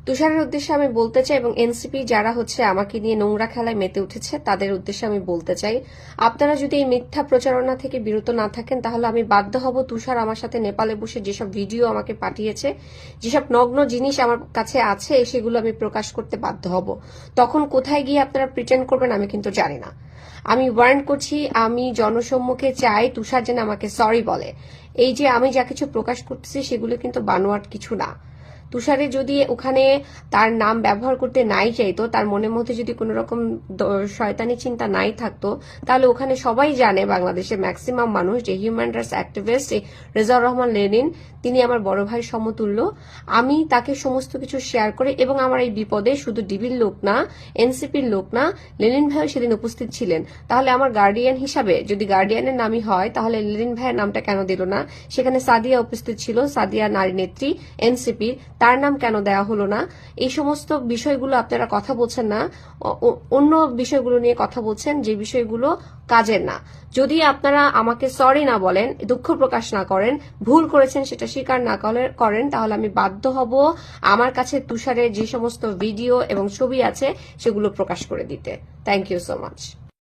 তুষারের উদ্দেশ্যে আমি বলতে চাই এবং এনসিপি যারা হচ্ছে আমাকে নিয়ে নোংরা খেলায় মেতে উঠেছে তাদের উদ্দেশ্যে আমি বলতে চাই, আপনারা যদি এই মিথ্যা প্রচারণা থেকে বিরত না থাকেন তাহলে আমি বাধ্য হব তুষার আমার সাথে নেপালে বসে যেসব ভিডিও আমাকে পাঠিয়েছে, যেসব নগ্ন জিনিস আমার কাছে আছে সেগুলো আমি প্রকাশ করতে বাধ্য হব। তখন কোথায় গিয়ে আপনারা প্রিটেন্ড করবেন আমি কিন্তু জানি না। আমি ওয়ার্ন করছি, আমি জনসম্মুখে চাই তুষার যেন আমাকে সরি বলে। এই যে আমি যা কিছু প্রকাশ করতেছি সেগুলো কিন্তু বানোয়াট কিছু না। তুষারে যদি ওখানে তার নাম ব্যবহার করতে নাই চাইতো, তার মনের মধ্যে যদি কোনো রকম শয়তানি চিন্তা নাই থাকতো, তাহলে ওখানে সবাই জানে, বাংলাদেশের ম্যাক্সিমাম মানুষ, যে human rights activist Rezaur Rahman Lenin তিনি আমার বড় ভাই সমতুল্য। আমি তাকে সমস্ত কিছু শেয়ার করে, এবং আমার এই বিপদে শুধু ডিবির লোক না, এনসিপির লোক না, লেনিন ভাইও সেদিন উপস্থিত ছিলেন। তাহলে আমার গার্ডিয়ান হিসাবে যদি গার্ডিয়ানের নামই হয় তাহলে লেনিন ভাইয়ের নামটা কেন দিল না? সেখানে সাদিয়া উপস্থিত ছিল, সাদিয়া নারী নেত্রী এনসিপির, তার নাম কেন দেওয়া হলো না? এই সমস্ত বিষয়গুলো আপনারা কথা বলছেন না, অন্য বিষয়গুলো নিয়ে কথা বলছেন যে বিষয়গুলো কাজের না। যদি আপনারা আমাকে সরি না বলেন, দুঃখ প্রকাশ না করেন, ভুল করেছেন সেটা স্বীকার না করেন, তাহলে আমি বাধ্য হব আমার কাছে তুষারের যে সমস্ত ভিডিও এবং ছবি আছে সেগুলো প্রকাশ করে দিতে। Thank you so much.